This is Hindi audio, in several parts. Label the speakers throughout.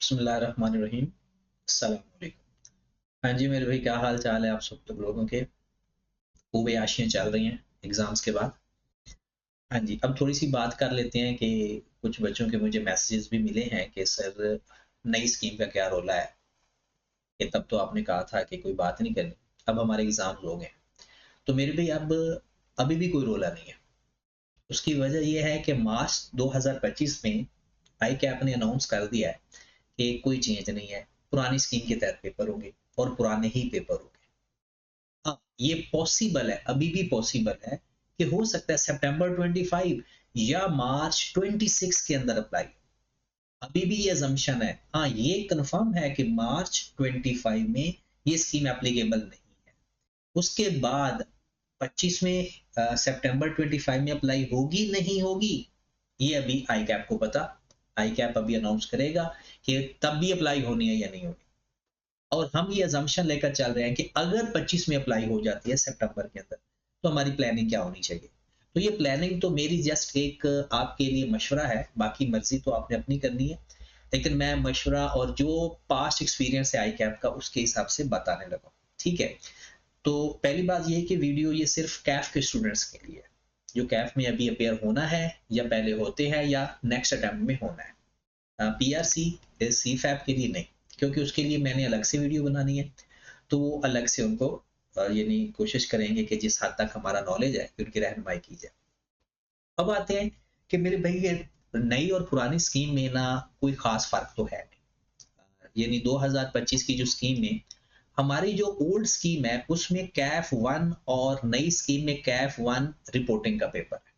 Speaker 1: बिस्मिल्लाहिर्रहमानिर्रहीम। अस्सलाम वालेकुम। हाँ जी मेरे भाई, क्या हाल चाल है आप सब लोगों के? खूब याशियाँ चल रही हैं एग्जाम्स के बाद। हाँ जी, अब थोड़ी सी बात कर लेते हैं कि कुछ बच्चों के मुझे मैसेजेस भी मिले हैं कि सर नई स्कीम का क्या रोला है, कि तब तो आपने कहा था कि कोई बात नहीं करनी, अब हमारे एग्जाम हो गए। तो मेरे भाई अब अभी भी कोई रोला नहीं है। उसकी वजह यह है कि मार्च 2025 में आई कैप ने अनाउंस कर दिया है कि कोई चेंज नहीं है, पुरानी स्कीम के तहत पेपर होंगे और पुराने ही पेपर होंगे। हाँ, ये पॉसिबल है, अभी भी पॉसिबल है कि हो सकता है सितंबर 25 या मार्च 26 के अंदर अप्लाई। अभी भी ये अजम्पशन है। हाँ, ये कंफर्म है कि मार्च 25 में ये स्कीम एप्लीकेबल नहीं है। उसके बाद 25 में सितंबर 25 में अप्लाई होगी नहीं होगी, ये अभी आई कैप को पता। आई कैप अभी अनाउंस करेगा कि तब भी अप्लाई होनी है या नहीं होनी। और हम ये अजम्पशन लेकर चल रहे हैं कि अगर 25 में अप्लाई हो जाती है सितंबर के अंदर, तो हमारी प्लानिंग क्या होनी चाहिए। तो ये प्लानिंग तो मेरी जस्ट एक आपके लिए मशवरा है, बाकी मर्जी तो आपने अपनी करनी है, लेकिन मैं मशवरा और जो पास्ट एक्सपीरियंस है आई कैप का उसके हिसाब से बताने लगा। ठीक है, तो पहली बात ये है कि वीडियो ये सिर्फ कैफ के स्टूडेंट्स के लिए है, जो कैफ में अभी अपेयर होना है या पहले होते हैं या नेक्स्ट अटेम्प्ट में होना है। पीआरसी सी फैप के लिए नहीं, क्योंकि उसके लिए मैंने अलग से वीडियो बनानी है, तो वो अलग से उनको यानी कोशिश करेंगे कि जिस हद तक हमारा नॉलेज है उनकी रहनुमाई की जाए। अब आते हैं कि मेरे भाई ये नई और पुरानी स्कीम में ना कोई खास फर्क तो है नहीं। यानी 2025 की जो स्कीम है, हमारी जो ओल्ड स्कीम है उसमें कैफ वन और नई स्कीम में कैफ वन रिपोर्टिंग का पेपर है।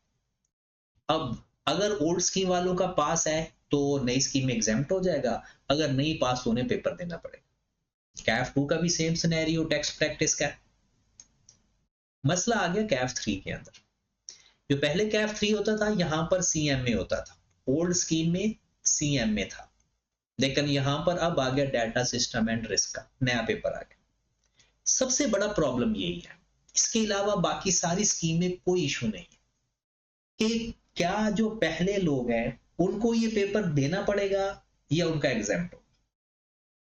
Speaker 1: अब अगर ओल्ड स्कीम वालों का पास है तो नई स्कीम में एग्जाम्प्ट हो जाएगा, अगर नहीं पास तो उन्हें पेपर देना पड़ेगा। कैफ टू का भी सेम सिनेरियो टेक्स्ट प्रैक्टिस का है। मसला आ गया कैफ थ्री के अंदर। जो पहले कैफ थ्री होता था यहां पर सीएमए होता था, ओल्ड स्कीम में सीएमए था, लेकिन यहां पर अब आ गया डाटा सिस्टम एंड रिस्क का नया पेपर आ गया। सबसे बड़ा प्रॉब्लम यही है, इसके अलावा बाकी सारी स्कीम में कोई इशू नहीं है कि क्या जो पहले लोग हैं उनको ये पेपर देना पड़ेगा या उनका एग्जाम्प्ट हो,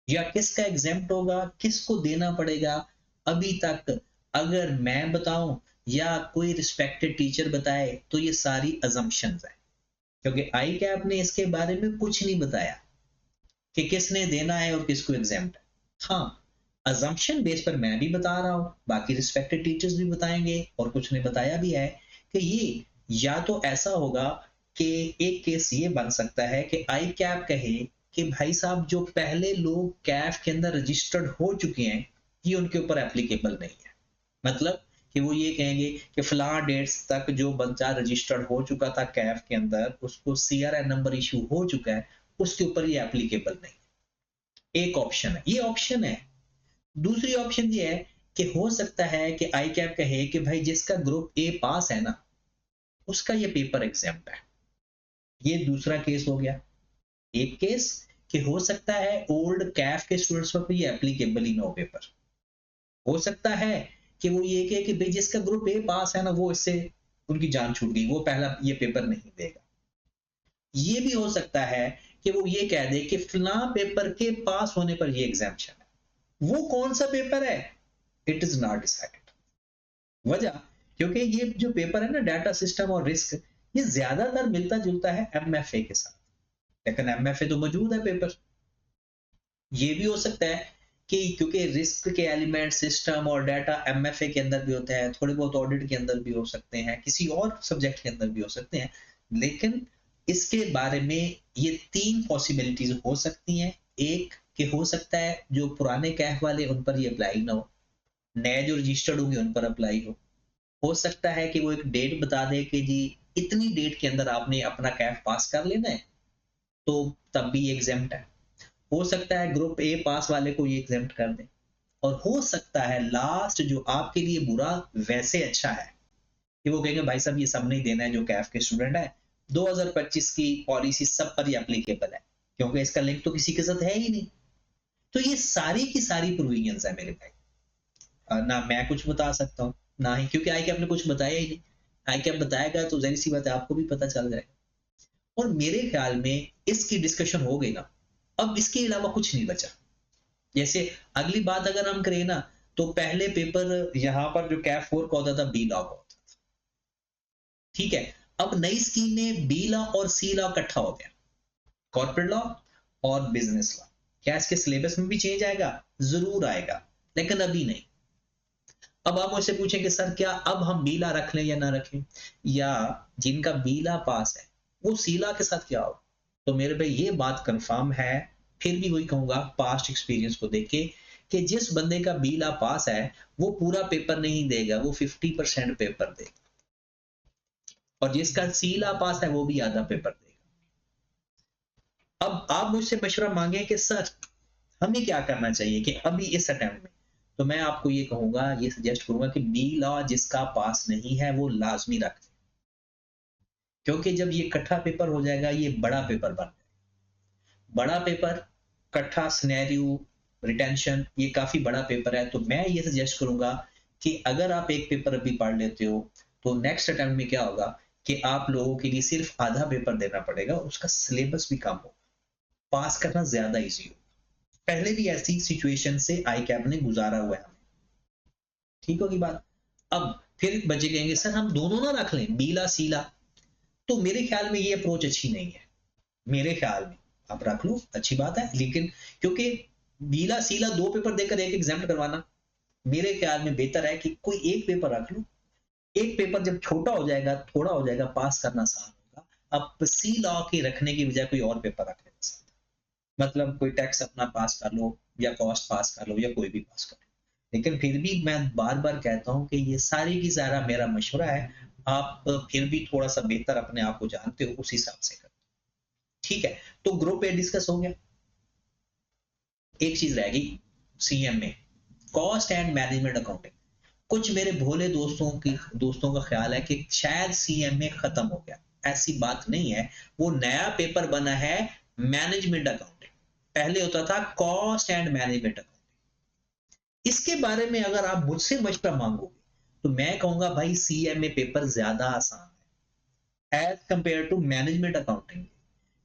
Speaker 1: या किसका एग्जाम्प्ट होगा किसको देना पड़ेगा। अभी तक अगर मैं बताऊं या कोई रिस्पेक्टेड टीचर बताए तो ये सारी अजम्पशंस है, क्योंकि आई कैप ने इसके बारे में कुछ नहीं बताया कि किसने देना है और किसको एग्जाम्प्ट है। हाँ, अजम्पशन बेस पर मैं भी बता रहा हूं, बाकी रिस्पेक्टेड टीचर्स भी बताएंगे, और कुछ ने बताया भी है कि ये या तो ऐसा होगा कि एक केस ये बन सकता है कि आई कैप कहे कि भाई साहब जो पहले लोग कैफ के अंदर रजिस्टर्ड हो चुके हैं ये उनके ऊपर एप्लीकेबल नहीं है। मतलब कि वो ये कहेंगे कि फलां डेट्स तक जो बच्चा रजिस्टर्ड हो चुका था कैफ के अंदर, उसको सीआरएन नंबर इशू हो चुका है, उसके ऊपर ये एप्लीकेबल नहीं। एक ऑप्शन है, ये ऑप्शन है। दूसरी ऑप्शन ये है कि हो सकता है कि आई कैप कहे कि भाई जिसका ग्रुप ए पास है ना उसका ये पेपर एग्जाम्प्ट है। ये दूसरा केस हो गया। एक केस कि हो सकता है ओल्ड कैफ के स्टूडेंट्स पर ये एप्लीकेबल ही ना हो पेपर। हो सकता है कि वो ये कहे कि भाई जिसका ग्रुप ए पास है ना वो इससे उनकी जान छूट गई, वो पहला ये पेपर नहीं देगा। ये भी हो सकता है कि वो ये कह दे कि फला पेपर के पास होने पर ये एग्जाम्पशन है। वो कौन सा पेपर है, इट इज नॉट डिसाइडेड। वजह, क्योंकि ये जो पेपर है ना डाटा सिस्टम और रिस्क, ये ज्यादातर मिलता जुलता है एमएफए के साथ, लेकिन एमएफए तो मौजूद है पेपर। ये भी हो सकता है कि क्योंकि रिस्क के एलिमेंट सिस्टम और डाटा एमएफए के अंदर भी होते हैं, थोड़े बहुत ऑडिट के अंदर भी हो सकते हैं, किसी और सब्जेक्ट के अंदर भी हो सकते हैं, लेकिन इसके बारे में ये तीन पॉसिबिलिटीज हो सकती हैं। एक कि हो सकता है जो पुराने कैफ वाले उन पर ये अप्लाई ना हो, नए जो रजिस्टर्ड होंगे उन पर अप्लाई हो सकता है कि वो एक डेट बता दे कि जी इतनी डेट के अंदर आपने अपना कैफ पास कर लेना है, तो तब भी एग्जाम्प्ट है। हो सकता है ग्रुप ए पास वाले को ये एग्जाम्प्ट कर दे, और हो सकता है लास्ट जो आपके लिए बुरा वैसे अच्छा है कि वो कहेंगे भाई साहब ये सब नहीं देना है जो कैफ के स्टूडेंट है, 2025 की पॉलिसी सब पर ये एप्लीकेबल है, क्योंकि इसका लिंक तो किसी के साथ है ही नहीं। तो ये सारी की सारी प्रोविजंस है मेरे भाई। ना मैं कुछ बता सकता हूँ ना ही, क्योंकि आई कैप ने कुछ बताया ही नहीं। आई कैप बताएगा तो जहरी सी बात है आपको भी पता चल जाएगा। और मेरे ख्याल में इसकी डिस्कशन हो गई ना, अब इसके अलावा कुछ नहीं बचा। जैसे अगली बात अगर हम करें ना, तो पहले पेपर यहाँ पर जो कैफ 4 का होता था, बी लॉ का होता था, ठीक है। अब नई स्कीम में बी लॉ और सी लॉ इकट्ठा हो गया, कॉर्पोरेट लॉ और बिजनेस लॉ। क्या इसके सिलेबस में भी चेंज आएगा? जरूर आएगा, लेकिन अभी नहीं। अब आप मुझसे पूछें कि सर क्या अब हम बीला रख लें या ना रखें, या जिनका बीला पास है वो सीला के साथ क्या हो? तो मेरे भाई ये बात कंफर्म है, फिर भी वही कहूंगा पास्ट एक्सपीरियंस को देख के, कि जिस बंदे का बीला पास है वो पूरा पेपर नहीं देगा, वो 50% पेपर देगा, और जिसका सीला पास है वो भी आधा पेपर देगा। अब आप मुझसे मशवरा मांगे कि सर हमें क्या करना चाहिए कि अभी इस अटेम्प्ट में, तो मैं आपको ये कहूंगा, ये सजेस्ट करूंगा कि बी लॉ जिसका पास नहीं है वो लाजमी रख दे, क्योंकि जब ये इकट्ठा पेपर हो जाएगा ये बड़ा पेपर बन जाएगा। बड़ा पेपर, इकट्ठा सिनेरियो, रिटेंशन, ये काफी बड़ा पेपर है। तो मैं ये सजेस्ट करूंगा कि अगर आप एक पेपर अभी पढ़ लेते हो तो नेक्स्ट अटेम्प्ट में क्या होगा कि आप लोगों के लिए सिर्फ आधा पेपर देना पड़ेगा, उसका सिलेबस भी कम हो, पास करना ज्यादा ईजी हो। पहले भी ऐसी सिचुएशन से आई कैप ने गुजारा हुआ है हमें, ठीक होगी बात। अब फिर बच्चे कहेंगे सर हम दोनों ना रख लें, बीला सीला, तो मेरे ख्याल में ये अप्रोच अच्छी नहीं है। मेरे ख्याल में आप रख लो, अच्छी बात है, लेकिन क्योंकि बीला सीला दो पेपर देकर एक एग्जाम करवाना, मेरे ख्याल में बेहतर है कि कोई एक पेपर रख लो। एक पेपर जब छोटा हो जाएगा, थोड़ा हो जाएगा, पास करना आसान होगा। अब सी लॉ के रखने की बजाय कोई और पेपर रख लेना, मतलब कोई टैक्स अपना पास कर लो, या कॉस्ट पास कर लो, या कोई भी पास कर लो। लेकिन फिर भी मैं बार बार कहता हूं कि ये सारी की सारा मेरा मशवरा है, आप फिर भी थोड़ा सा बेहतर अपने आप को जानते हो, उस हिसाब से करो, ठीक है। तो ग्रुप ए डिस्कस हो गया। एक चीज रह गई सीएम में, कॉस्ट एंड मैनेजमेंट अकाउंटिंग। कुछ मेरे भोले दोस्तों का ख्याल है कि शायद सीएम में खत्म हो गया। ऐसी बात नहीं है, वो नया पेपर बना है मैनेजमेंट अकाउंटिंग। पहले होता था कॉस्ट एंड मैनेजमेंट अकाउंटिंग। इसके बारे में अगर आप मुझसे मशवरा मांगोगे तो मैं कहूंगा भाई सीएमए पेपर ज्यादा आसान है as compare to management accounting,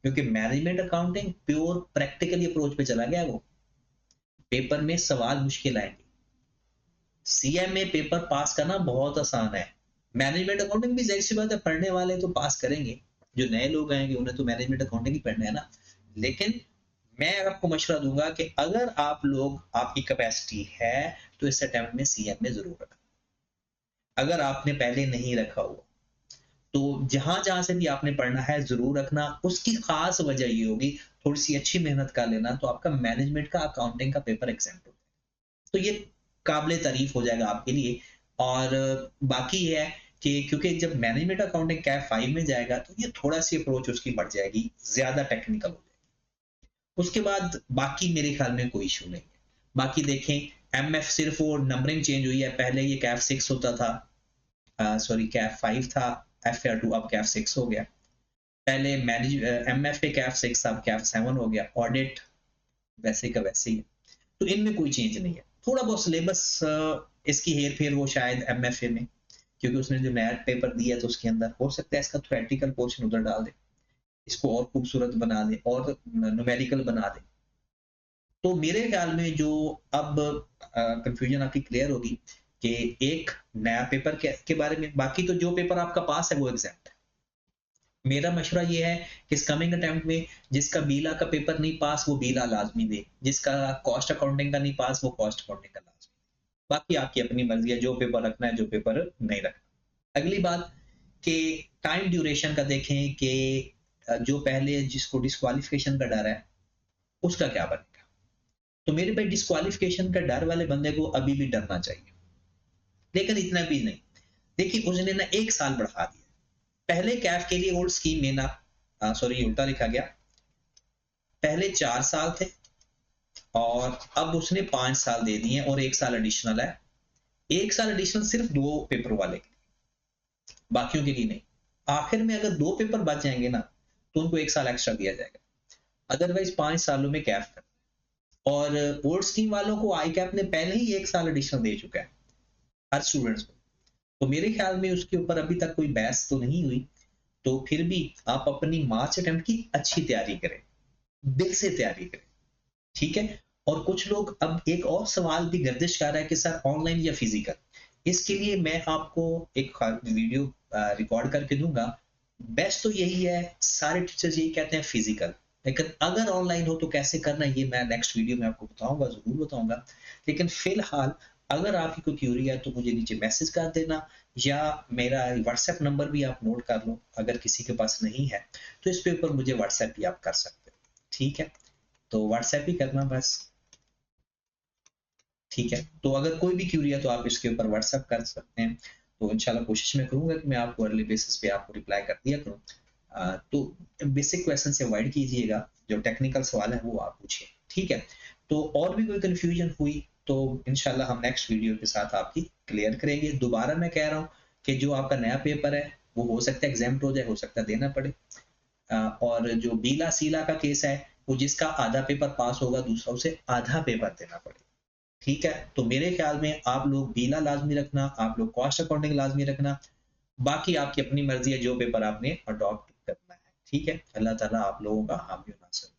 Speaker 1: क्योंकि management accounting pure practically approach पे चला गया, वो पेपर में सवाल मुश्किल आएंगे। सीएमए पेपर पास करना बहुत आसान है। मैनेजमेंट अकाउंटिंग भी जाहिर सी बात है, पढ़ने वाले तो पास करेंगे, जो नए लोग आएंगे उन्हें तो मैनेजमेंट अकाउंटिंग ही पढ़ना है ना। लेकिन मैं आपको मशवरा दूंगा कि अगर आप लोग, आपकी कैपेसिटी है, तो इस अटेम्प्ट में सीएम में जरूर रखना। अगर आपने पहले नहीं रखा हुआ तो जहां जहां से भी आपने पढ़ना है जरूर रखना। उसकी खास वजह ये होगी, थोड़ी सी अच्छी मेहनत कर लेना तो आपका मैनेजमेंट का, अकाउंटिंग का पेपर एग्जाम हो, तो ये काबिल तारीफ हो जाएगा आपके लिए। और बाकी है कि क्योंकि जब मैनेजमेंट अकाउंटिंग कैफ 5 में जाएगा तो ये थोड़ा सी अप्रोच उसकी बढ़ जाएगी, ज्यादा टेक्निकल हो जाएगी। उसके बाद बाकी मेरे ख्याल में कोई इशू नहीं है। बाकी देखें एमएफ सिर्फ वो नंबरिंग चेंज हुई है, पहले ये कैफ 6 होता था, सॉरी कैफ 5 था, FR2 अब कैफ 6 हो गया। पहले मैनेज एमएफ पे कैफ 6 अब कैफ 7 हो गया। ऑडिट वैसे का वैसे ही है, तो इनमें कोई चेंज नहीं है। थोड़ा बहुत सिलेबस इसकी हेर फेर वो शायद एमएफए में, क्योंकि उसने जो नया पेपर दिया तो उसके अंदर हो सकता है इसका थ्योरेटिकल पोर्शन उधर डाल दे, इसको और खूबसूरत बना दे और न्यूमेरिकल बना दे। तो मेरे ख्याल में जो अब कंफ्यूजन आपकी क्लियर होगी कि एक नया पेपर के बारे में, बाकी तो जो पेपर आपका पास है वो एग्जैक्ट है। मेरा मशवरा ये है कि इस कमिंग अटेम्प्ट में जिसका बीला का पेपर नहीं पास वो बीला लाजमी दे, जिसका कॉस्ट अकाउंटिंग का नहीं पास वो कॉस्ट अकाउंटिंग का लाजमी। बाकी आपकी अपनी मर्जी है, जो पेपर रखना है, जो पेपर नहीं रखना। अगली बात कि टाइम ड्यूरेशन का देखें कि जो पहले जिसको डिस्क्वालिफिकेशन का डर है उसका क्या बनेगा। तो मेरे भाई डिस्क्वालिफिकेशन का डर वाले बंदे को अभी भी डरना चाहिए, लेकिन इतना भी नहीं। देखिए उसने ना 1 साल बढ़ा दिया। पहले कैफ के लिए ओल्ड स्कीम में ना, सॉरी उल्टा लिखा गया, पहले 4 साल थे और अब उसने 5 साल दे दिए और 1 साल एडिशनल है। 1 साल एडिशनल सिर्फ 2 पेपर वाले के लिए, बाकियों के लिए नहीं। आखिर में अगर 2 पेपर बच जाएंगे ना तो उनको 1 साल एक्स्ट्रा दिया जाएगा, अदरवाइज 5 सालों में कैफ कर। और ओल्ड स्कीम वालों को आई कैप ने पहले ही 1 साल एडिशनल दे चुका है हर स्टूडेंट्स को। तो मेरे ख्याल में उसके ऊपर अभी तक कोई बहस तो नहीं हुई। तो फिर भी आप अपनी मार्च अटेम्प्ट की अच्छी तैयारी करें, दिल से तैयारी करें, ठीक है। और कुछ लोग, अब एक और सवाल भी गर्दिश कर रहा है कि सर ऑनलाइन या फिजिकल, इसके लिए मैं आपको एक वीडियो रिकॉर्ड करके दूंगा। बेस्ट तो यही है, सारे टीचर्स यही कहते हैं फिजिकल, लेकिन अगर ऑनलाइन हो तो कैसे करना है ये मैं नेक्स्ट वीडियो में आपको बताऊंगा, जरूर बताऊंगा। लेकिन फिलहाल अगर आपकी कोई क्यूरी है तो मुझे नीचे मैसेज कर देना, या मेरा व्हाट्सएप नंबर भी आप नोट कर लो, अगर किसी के पास नहीं है तो इस पे ऊपर मुझे व्हाट्सएप भी आप कर सकते हो, ठीक है। तो व्हाट्सएप ही करना बस, ठीक है। तो अगर कोई भी क्यूरी है तो आप इसके ऊपर व्हाट्सएप कर सकते हैं। तो इंशाल्लाह कोशिश मैं करूंगा कि मैं आपको अर्ली बेसिस पे आपको रिप्लाई कर दिया करूँ। तो बेसिक क्वेश्चन से अवॉइड कीजिएगा, जो टेक्निकल सवाल है वो आप पूछिए, ठीक है। तो और भी कोई कंफ्यूजन हुई तो इंशाल्लाह हम नेक्स्ट वीडियो के साथ आपकी क्लियर करेंगे। दोबारा मैं कह रहा हूँ कि जो आपका नया पेपर है वो हो सकता है एग्जाम हो जाए, हो सकता है देना पड़े। और जो बीला सीला का केस है, वो जिसका आधा पेपर पास होगा दूसरा उसे आधा पेपर देना पड़े, ठीक है। तो मेरे ख्याल में आप लोग बीला लाजमी रखना, आप लोग कॉस्ट अकाउंटिंग लाजमी रखना, बाकी आपकी अपनी मर्जी है जो पेपर आपने अडॉप्ट करना है, ठीक है। अल्लाह ताला आप लोगों का हामी और नासिर